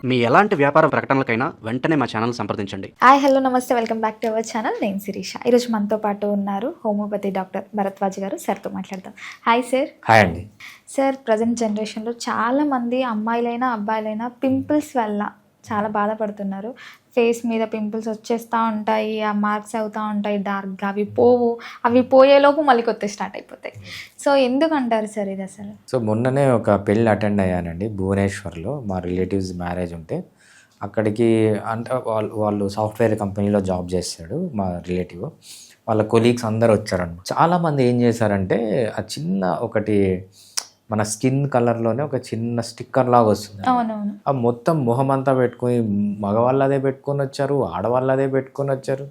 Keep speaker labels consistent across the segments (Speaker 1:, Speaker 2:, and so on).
Speaker 1: మీ ఎలాంటి వ్యాపార ప్రకటనలకైనా వెంటనే మా ఛానల్ సంప్రదించండి.
Speaker 2: హాయ్ హలో నమస్తే, welcome back to our channel. నేను శిరీష. ఈరోజు మనతో పాటు ఉన్నారు హోమియోపతి డాక్టర్ భరద్వాజ్ గారు. సార్తో మాట్లాడదాం. Hi sir.
Speaker 3: హాయ్ అండి.
Speaker 2: సార్, ప్రజెంట్ జనరేషన్లో చాలామంది అమ్మాయిలైనా అబ్బాయిలైనా పింపుల్స్ వల్ల చాలా బాధపడుతున్నారు. ఫేస్ మీద పింపుల్స్ వచ్చేస్తూ ఉంటాయి, ఆ మార్క్స్ అవుతూ ఉంటాయి డార్క్గా, అవి పోయేలోపు మళ్ళీ కొత్త స్టార్ట్ అయిపోతాయి. సో ఎందుకంటారు సార్ ఇది అసలు?
Speaker 3: సో మొన్ననే ఒక పెళ్ళి అటెండ్ అయ్యానండి భువనేశ్వర్లో. మా రిలేటివ్స్ మ్యారేజ్ ఉంటే అక్కడికి, అంటే వాళ్ళు సాఫ్ట్వేర్ కంపెనీలో జాబ్ చేస్తాడు మా రిలేటివ్. వాళ్ళ కొలీగ్స్ అందరు వచ్చారనమాట. చాలామంది ఏం చేశారంటే ఆ చిన్న ఒకటి మన స్కిన్ కలర్లోనే ఒక చిన్న స్టిక్కర్ లాగా వస్తుంది.
Speaker 2: అవునవును.
Speaker 3: ఆ మొత్తం మొహం అంతా పెట్టుకొని, మగవాళ్ళు అదే పెట్టుకొని వచ్చారు, ఆడవాళ్ళు అదే పెట్టుకొని వచ్చారు.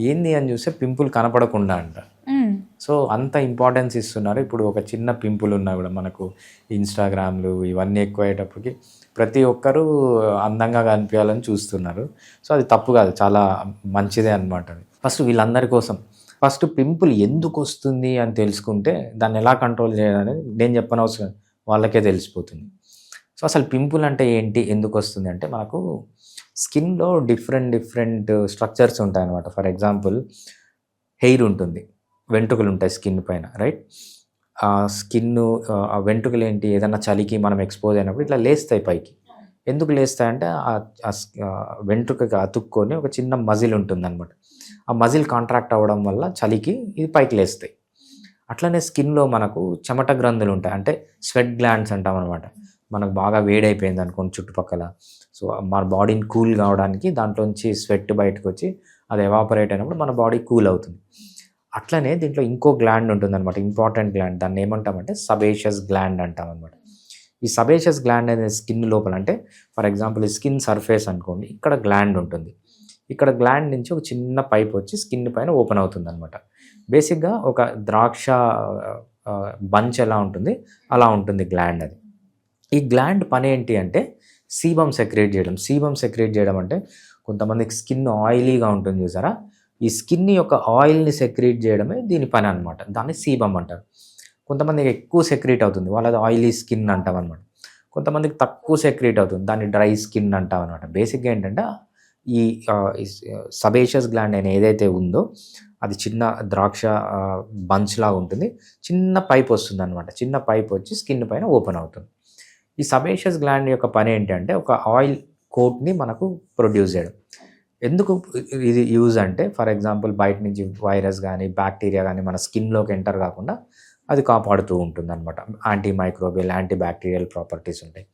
Speaker 3: ఏంది అని చూస్తే పింపుల్ కనపడకుండా అంట. సో అంత ఇంపార్టెన్స్ ఇస్తున్నారు. ఇప్పుడు ఒక చిన్న పింపుల్ ఉన్నా కూడా మనకు ఇన్స్టాగ్రామ్లు ఇవన్నీ ఎక్కువ అయ్యేటప్పటికి ప్రతి ఒక్కరూ అందంగా కనిపించాలని చూస్తున్నారు. సో అది తప్పు కాదు, చాలా మంచిదే అనమాట. ఫస్ట్ వీళ్ళందరి కోసం ఫస్ట్ పింపుల్ ఎందుకు వస్తుంది అని తెలుసుకుంటే దాన్ని ఎలా కంట్రోల్ చేయాలనేది నేను చెప్పనవసరం, వాళ్ళకే తెలిసిపోతుంది. సో అసలు పింపుల్ అంటే ఏంటి, ఎందుకు వస్తుంది అంటే, మనకు స్కిన్లో డిఫరెంట్ స్ట్రక్చర్స్ ఉంటాయి అన్నమాట. ఫర్ ఎగ్జాంపుల్ హెయిర్ ఉంటుంది, వెంట్రుకలు ఉంటాయి స్కిన్ పైన, రైట్? ఆ ఆ వెంట్రుకలు ఏంటి, ఏదైనా చలికి మనం ఎక్స్పోజ్ అయినప్పుడు ఇట్లా లేస్తాయి పైకి. ఎందుకు లేస్తాయంటే వెంట్రుకకి అతుక్కొని ఒక చిన్న మజిల్ ఉంటుంది అనమాట. ఆ మజిల్ కాంట్రాక్ట్ అవ్వడం వల్ల చలికి ఇది పైకి లేస్తాయి. అట్లనే స్కిన్లో మనకు చెమట గ్రంథులు ఉంటాయి, అంటే స్వెట్ గ్లాండ్స్ అంటాం అనమాట. మనకు బాగా వేడైపోయింది అనుకోండి చుట్టుపక్కల, సో మన బాడీని కూల్ కావడానికి దాంట్లోంచి స్వెట్ బయటకు వచ్చి అది ఎవాపరేట్ అయినప్పుడు మన బాడీ కూల్ అవుతుంది. అట్లనే దీంట్లో ఇంకో గ్లాండ్ ఉంటుంది అనమాట, ఇంపార్టెంట్ గ్లాండ్. దాన్ని ఏమంటామంటే సబేషియస్ గ్లాండ్ అంటాం అనమాట. ఈ సబేషియస్ గ్లాండ్ అనేది స్కిన్ లోపల, అంటే ఫర్ ఎగ్జాంపుల్ స్కిన్ సర్ఫేస్ అనుకోండి, ఇక్కడ గ్లాండ్ ఉంటుంది. ఇక్కడ గ్లాండ్ నుంచి ఒక చిన్న పైప్ వచ్చి స్కిన్ పైన ఓపెన్ అవుతుంది అనమాట. బేసిక్గా ఒక ద్రాక్ష బంచ్ ఎలా ఉంటుంది అలా ఉంటుంది గ్లాండ్. అది ఈ గ్లాండ్ పని ఏంటి అంటే సీబమ్ సెక్రేట్ చేయడం. సీబమ్ సెక్రేట్ చేయడం అంటే, కొంతమందికి స్కిన్ ఆయిలీగా ఉంటుంది చూసారా, ఈ స్కిన్ యొక్క ఆయిల్ని సెక్రేట్ చేయడమే దీని పని అనమాట. దాన్ని సీబమ్ అంటారు. కొంతమందికి ఎక్కువ సెక్రేట్ అవుతుంది, వాళ్ళది ఆయిలీ స్కిన్ అంటాం అనమాట. కొంతమందికి తక్కువ సెక్రేట్ అవుతుంది, దాన్ని డ్రై స్కిన్ అంటాం అనమాట. బేసిక్గా ఏంటంటే ఈ సబేషియస్ గ్లాండ్ అని ఏదైతే ఉందో అది చిన్న ద్రాక్ష బంచ్ లాగా ఉంటుంది. చిన్న పైప్ వస్తుంది అనమాట. చిన్న పైప్ వచ్చి స్కిన్ పైన ఓపెన్ అవుతుంది. ఈ సబేషియస్ గ్లాండ్ యొక్క పని ఏంటంటే ఒక ఆయిల్ కోట్ని మనకు ప్రొడ్యూస్ చేయడం. ఎందుకు ఇది యూజ్ అంటే, ఫర్ ఎగ్జాంపుల్ బయట నుంచి వైరస్ కానీ బ్యాక్టీరియా కానీ మన స్కిన్లోకి ఎంటర్ కాకుండా అది కాపాడుతూ ఉంటుంది అనమాట. Anti microbial, anti bacterial properties ఉంటాయి.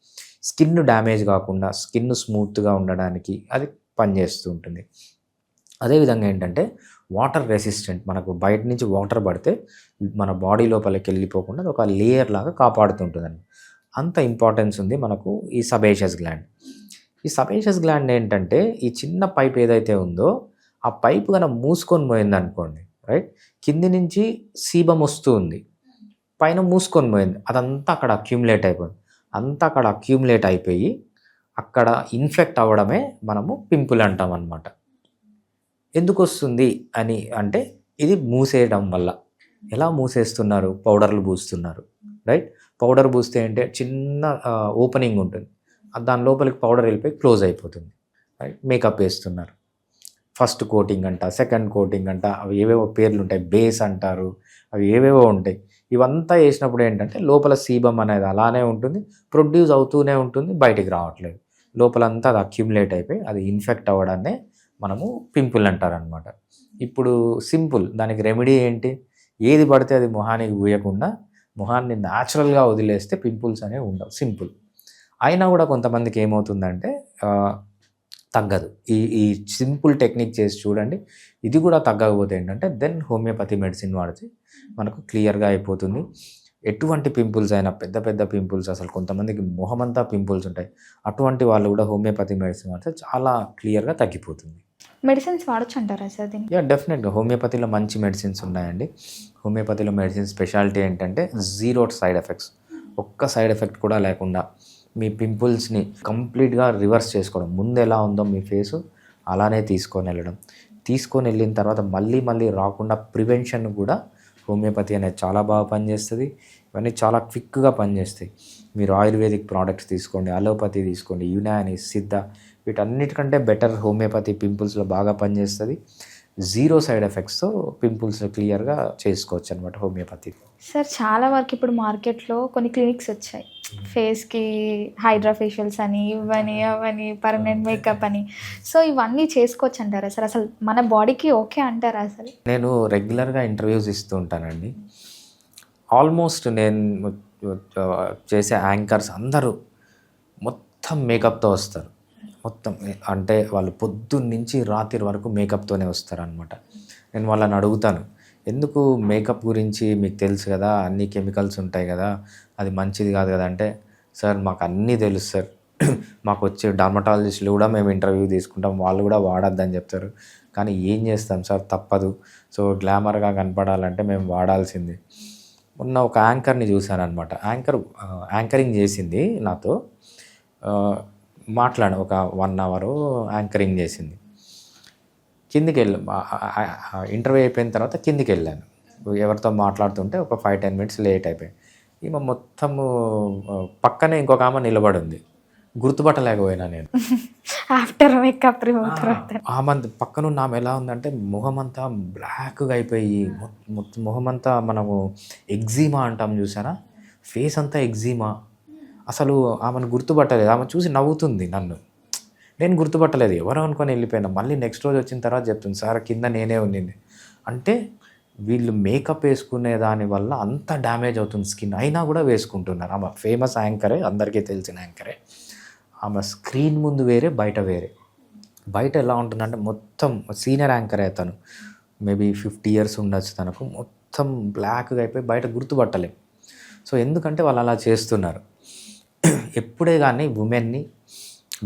Speaker 3: స్కిన్ డ్యామేజ్ కాకుండా స్కిన్ స్మూత్గా ఉండడానికి అది పనిచేస్తూ ఉంటుంది. అదేవిధంగా ఏంటంటే వాటర్ రెసిస్టెంట్, మనకు బయట నుంచి వాటర్ పడితే మన బాడీ లోపలికి వెళ్ళిపోకుండా అది ఒక లేయర్ లాగా కాపాడుతుంటుందండి. అంత ఇంపార్టెన్స్ ఉంది మనకు ఈ సబేషియస్ గ్లాండ్. ఈ సబేషియస్ గ్లాండ్ ఏంటంటే, ఈ చిన్న పైప్ ఏదైతే ఉందో ఆ పైప్ కనుక మూసుకొని పోయింది అనుకోండి, రైట్, కింది నుంచి సీబం వస్తూ ఉంది, పైన మూసుకొని పోయింది, అదంతా అక్కడ అక్యూములేట్ అయిపోయింది. అంతా అక్కడ అక్యూములేట్ అయిపోయి అక్కడ ఇన్ఫెక్ట్ అవ్వడమే మనము పింపుల్ అంటాం అన్నమాట. ఎందుకు వస్తుంది అని అంటే, ఇది మూసేయడం వల్ల. ఎలా మూసేస్తున్నారు? పౌడర్లు పూస్తున్నారు, రైట్? పౌడర్ పూస్తే ఏంటంటే చిన్న ఓపెనింగ్ ఉంటుంది, దాని లోపలికి పౌడర్ వెళ్ళిపోయి క్లోజ్ అయిపోతుంది, రైట్? మేకప్ వేస్తున్నారు, ఫస్ట్ కోటింగ్ అంట, సెకండ్ కోటింగ్ అంట, అవి ఏవేవో పేర్లు ఉంటాయి, బేస్ అంటారు, అవి ఏవేవో ఉంటాయి. ఇవంతా వేసినప్పుడు ఏంటంటే లోపల సీబమ్ అనేది అలానే ఉంటుంది, ప్రొడ్యూస్ అవుతూనే ఉంటుంది, బయటికి రావట్లేదు. లోపలంతా అది అక్యుములేట్ అయిపోయి అది ఇన్ఫెక్ట్ అవ్వడాన్నే మనము పింపుల్ అంటారనమాట. ఇప్పుడు సింపుల్, దానికి రెమెడీ ఏంటి? ఏది పడితే అది మొహానికి పూయకుండా మొహాన్ని న్యాచురల్గా వదిలేస్తే పింపుల్స్ అనేవి ఉండవు, సింపుల్. అయినా కూడా కొంతమందికి ఏమవుతుందంటే తగ్గదు. ఈ సింపుల్ టెక్నిక్ చేసి చూడండి, ఇది కూడా తగ్గకపోతే ఏంటంటే దెన్ హోమియోపతి మెడిసిన్ వాడితే మనకు క్లియర్గా అయిపోతుంది. ఎటువంటి పింపుల్స్ అయినా, పెద్ద పింపుల్స్, అసలు కొంతమందికి మొహమంతా పింపుల్స్ ఉంటాయి, అటువంటి వాళ్ళు కూడా హోమియోపతి మెడిసిన్ వాడితే చాలా క్లియర్గా తగ్గిపోతుంది.
Speaker 2: మెడిసిన్స్ వాడచ్చు అంటారా సార్ దీనికి?
Speaker 3: యా, డెఫినెట్గా హోమియోపతిలో మంచి మెడిసిన్స్ ఉన్నాయండి. హోమియోపతిలో మెడిసిన్ స్పెషాలిటీ ఏంటంటే జీరో సైడ్ ఎఫెక్ట్స్, ఒక్క సైడ్ ఎఫెక్ట్ కూడా లేకుండా మీ పింపుల్స్ని కంప్లీట్గా రివర్స్ చేసుకోవడం. ముందు ఎలా ఉందో మీ ఫేసు అలానే తీసుకొని వెళ్ళిన తర్వాత మళ్ళీ రాకుండా ప్రివెన్షన్ కూడా హోమియోపతి అనేది చాలా బాగా పనిచేస్తుంది. ఇవన్నీ చాలా క్విక్గా పనిచేస్తాయి. మీరు ఆయుర్వేదిక్ ప్రోడక్ట్స్ తీసుకోండి, అలోపతి తీసుకోండి, యునాని, సిద్ధ, వీటన్నిటికంటే బెటర్ హోమియోపతి పింపుల్స్లో బాగా పనిచేస్తుంది. జీరో సైడ్ ఎఫెక్ట్స్తో పింపుల్స్ క్లియర్గా చేసుకోవచ్చు అనమాట హోమియోపతి.
Speaker 2: సార్ చాలా వరకు ఇప్పుడు మార్కెట్లో కొన్ని క్లినిక్స్ వచ్చాయి, ఫేస్కి హైడ్రా ఫేషియల్స్ అని, ఇవని అవని, పర్మనెంట్ మేకప్ అని. సో ఇవన్నీ చేసుకోవచ్చు అంటారా సార్? అసలు మన బాడీకి ఓకే అంటారా అసలు?
Speaker 3: నేను రెగ్యులర్గా ఇంటర్వ్యూస్ ఇస్తూ ఉంటానండి. ఆల్మోస్ట్ నేను చేసే యాంకర్స్ అందరూ మొత్తం మేకప్తో వస్తారు. మొత్తం అంటే వాళ్ళు పొద్దున్న నుంచి రాత్రి వరకు మేకప్తోనే వస్తారనమాట. నేను వాళ్ళని అడుగుతాను, ఎందుకు మేకప్ గురించి మీకు తెలుసు కదా, అన్ని కెమికల్స్ ఉంటాయి కదా, అది మంచిది కాదు కదా అంటే, సార్ మాకు అన్నీ తెలుసు సార్, మాకు వచ్చే డర్మటాలజిస్టులు కూడా మేము ఇంటర్వ్యూ తీసుకుంటాం, వాళ్ళు కూడా వాడద్దని చెప్తారు, కానీ ఏం చేస్తాం సార్, తప్పదు. సో గ్లామర్గా కనపడాలంటే మేము వాడాల్సిందే. మొన్న ఒక యాంకర్ని చూశాను అనమాట. యాంకరింగ్ చేసింది నాతో, ఒక 1 hour యాంకరింగ్ చేసింది. కిందికి ఇంటర్వ్యూ అయిపోయిన తర్వాత కిందికి వెళ్ళాను. ఎవరితో మాట్లాడుతుంటే ఒక 5-10 minutes లేట్ అయిపోయి, ఈమె మొత్తము పక్కనే ఇంకొక ఆమె నిలబడి ఉంది, గుర్తుపట్టలేకపోయినా నేను.
Speaker 2: ఆఫ్టర్ మేకప్ రిమూవ్ తర్వాత
Speaker 3: ఆమె పక్కనున్న ఆమె ఎలా ఉందంటే మొహం అంతా బ్లాక్గా అయిపోయి, మొహం అంతా మనము ఎగ్జీమా అంటాం చూసారా, ఫేస్ అంతా ఎగ్జీమా. అసలు ఆమెను గుర్తుపట్టలేదు. ఆమె చూసి నవ్వుతుంది నన్ను, నేను గుర్తుపట్టలేదు, ఎవరో అనుకొని వెళ్ళిపోయినా. మళ్ళీ నెక్స్ట్ రోజు వచ్చిన తర్వాత చెప్తుంది, సార్ కింద నేనే ఉన్నింది. అంటే వీళ్ళు మేకప్ వేసుకునే దానివల్ల అంత డ్యామేజ్ అవుతుంది స్కిన్, అయినా కూడా వేసుకుంటున్నారు. ఆమె ఫేమస్ యాంకరే, అందరికీ తెలిసిన యాంకరే. ఆమె స్క్రీన్ ముందు వేరే, బయట వేరే. బయట ఎలా ఉంటుందంటే మొత్తం సీనియర్ యాంకరే తను, మేబీ 50 years ఉండొచ్చు తనకు, మొత్తం బ్లాక్గా అయిపోయి బయట గుర్తుపట్టలేం. సో ఎందుకంటే వాళ్ళు అలా చేస్తున్నారు. ఎప్పుడే కానీ ఉమెన్ని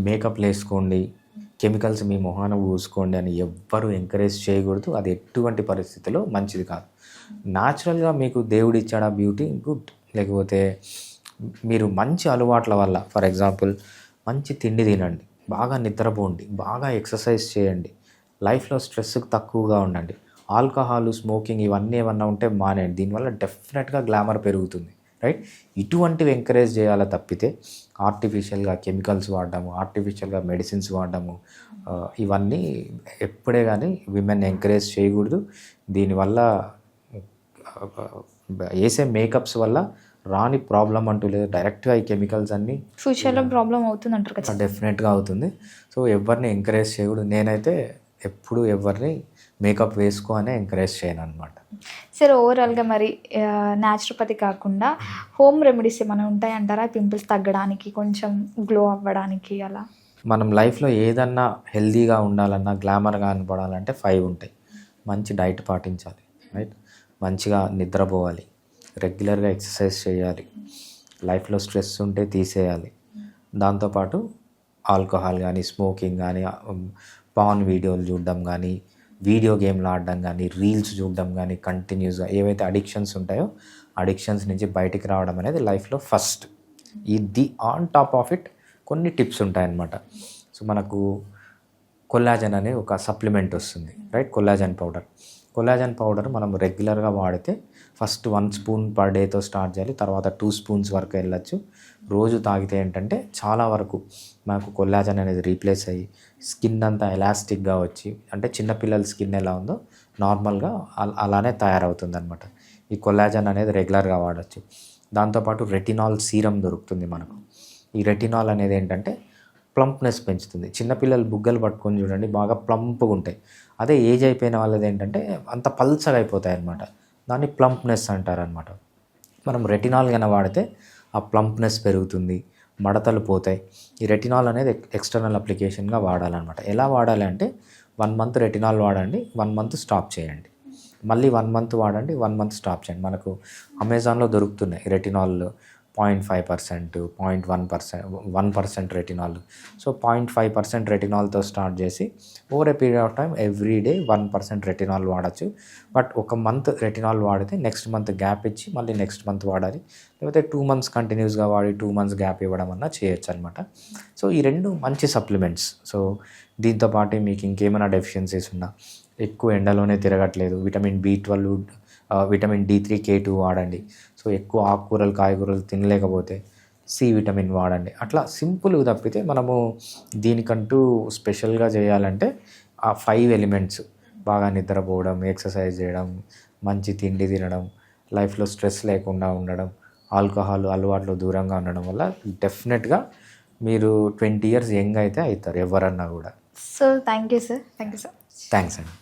Speaker 3: మేకప్లు వేసుకోండి, కెమికల్స్ మీ మొహాన పూసుకోండి అని ఎవ్వరూ ఎంకరేజ్ చేయకూడదు. అది ఎటువంటి పరిస్థితిలో మంచిది కాదు. న్యాచురల్గా మీకు దేవుడు ఇచ్చాడా బ్యూటీ, గుడ్. లేకపోతే మీరు మంచి అలవాట్ల వల్ల, ఫర్ ఎగ్జాంపుల్ మంచి తిండి తినండి, బాగా నిద్రపోండి, బాగా ఎక్సర్సైజ్ చేయండి, లైఫ్లో స్ట్రెస్కి తక్కువగా ఉండండి, ఆల్కహాల్, స్మోకింగ్ ఇవన్నీ ఏమన్నా ఉంటే మానేయండి. దీనివల్ల డెఫినెట్గా గ్లామర్ పెరుగుతుంది, రైట్? ఇటువంటివి ఎంకరేజ్ చేయాలి తప్పితే ఆర్టిఫిషియల్గా కెమికల్స్ వాడడము, ఆర్టిఫిషియల్గా మెడిసిన్స్ వాడడము, ఇవన్నీ ఎప్పుడే కానీ విమెన్ ఎంకరేజ్ చేయకూడదు. దీనివల్ల వేసే మేకప్స్ వల్ల రాని ప్రాబ్లం అంటూ లేదు. డైరెక్ట్గా ఈ కెమికల్స్ అన్నీ
Speaker 2: ఫ్యూచర్లో ప్రాబ్లం అవుతుంది అంటారు కదా?
Speaker 3: డెఫినెట్గా అవుతుంది. సో ఎవరిని ఎంకరేజ్ చేయకూడదు. నేనైతే ఎప్పుడు ఎవరిని మేకప్ వేసుకో అనే ఎంకరేజ్ చేయను అనమాట.
Speaker 2: సార్ ఓవరాల్గా మరి న్యాచురోపతి కాకుండా హోమ్ రెమెడీస్ ఏమైనా ఉంటాయంటారా పింపుల్స్ తగ్గడానికి, కొంచెం గ్లో అవ్వడానికి అలా?
Speaker 3: మనం లైఫ్లో ఏదన్నా హెల్తీగా ఉండాలన్నా, గ్లామర్గా కనపడాలంటే 5 ఉంటాయి. మంచి డైట్ పాటించాలి, రైట్? మంచిగా నిద్రపోవాలి, రెగ్యులర్గా ఎక్సర్సైజ్ చేయాలి, లైఫ్లో స్ట్రెస్ ఉంటే తీసేయాలి. దాంతోపాటు ఆల్కహాల్ కానీ, స్మోకింగ్ కానీ, పాన్ వీడియోలు చూడడం కానీ, వీడియో గేమ్లు ఆడడం కానీ, రీల్స్ చూడడం కానీ, కంటిన్యూస్గా ఏవైతే అడిక్షన్స్ ఉంటాయో అడిక్షన్స్ నుంచి బయటికి రావడం అనేది లైఫ్లో ఫస్ట్. ఇది ఆన్ టాప్ ఆఫ్ ఇట్ కొన్ని టిప్స్ ఉంటాయన్నమాట. సో మనకు కొల్లాజన్ అనే ఒక సప్లిమెంట్ వస్తుంది, రైట్? కొల్లాజన్ పౌడర్ మనం రెగ్యులర్గా వాడితే ఫస్ట్ 1 spoon per dayతో స్టార్ట్ చేయాలి, తర్వాత 2 spoons వరకు వెళ్ళచ్చు. రోజు తాగితే ఏంటంటే చాలా వరకు మనకు కొల్లాజన్ అనేది రీప్లేస్ అయ్యి స్కిన్ అంతా ఎలాస్టిక్గా వచ్చి, అంటే చిన్నపిల్లల స్కిన్ ఎలా ఉందో నార్మల్గా అలానే తయారవుతుంది అనమాట. ఈ కొల్లాజన్ అనేది రెగ్యులర్గా వాడచ్చు. దాంతోపాటు రెటినాల్ సీరం దొరుకుతుంది మనకు. ఈ రెటినాల్ అనేది ఏంటంటే ప్లంప్నెస్ పెంచుతుంది. చిన్నపిల్లలు బుగ్గలు పట్టుకొని చూడండి, బాగా ప్లంప్గా ఉంటాయి. అదే ఏజ్ అయిపోయిన వాళ్ళది ఏంటంటే అంత పల్చగా అయిపోతాయి అన్నమాట. దాన్ని ప్లంప్నెస్ అంటారనమాట. మనం రెటినాల్ కన్నా వాడితే ఆ ప్లంప్నెస్ పెరుగుతుంది, మడతలు పోతాయి. ఈ రెటినాల్ అనేది ఎక్స్టర్నల్ అప్లికేషన్గా వాడాలన్నమాట. ఎలా వాడాలి అంటే 1 month రెటినాల్ వాడండి, 1 month స్టాప్ చేయండి, మళ్ళీ 1 month వాడండి, 1 month స్టాప్ చేయండి. మనకు అమెజాన్లో దొరుకుతున్నాయి రెటినాల్ 0.5%, 1% రెటినాల్. సో 0.5% రెటినాల్తో స్టార్ట్ చేసి over a period of time every day 1% retinol వాడచ్చు. బట్ 1 month రెటినాల్ వాడితే నెక్స్ట్ మంత్ గ్యాప్ ఇచ్చి మళ్ళీ నెక్స్ట్ మంత్ వాడాలి. లేకపోతే 2 months కంటిన్యూస్గా వాడి 2 months గ్యాప్ ఇవ్వడం అన్నా చేయొచ్చు అనమాట. సో ఈ 2 మంచి సప్లిమెంట్స్. సో దీంతోపాటు మీకు ఇంకేమైనా డెఫిషియన్సీస్ ఉన్నా, ఎక్కువ ఎండలోనే తిరగట్లేదు, vitamin B12 vitamin D3 K2 వాడండి. సో ఎక్కువ ఆకుకూరలు కాయగూరలు తినలేకపోతే సి విటమిన్ వాడండి. అట్లా సింపుల్గా తప్పితే మనము దీనికంటూ స్పెషల్గా చేయాలంటే ఆ 5 ఎలిమెంట్స్ బాగా నిద్రపోవడం, ఎక్సర్సైజ్ చేయడం, మంచి తిండి తినడం, లైఫ్లో స్ట్రెస్ లేకుండా ఉండడం, ఆల్కహాల్ అలవాట్లు దూరంగా ఉండడం వల్ల డెఫినెట్గా మీరు 20 years యంగ్ అయితే అవుతారు ఎవరన్నా కూడా.
Speaker 2: So thank you sir. Thank you sir.
Speaker 3: Thanks అండి.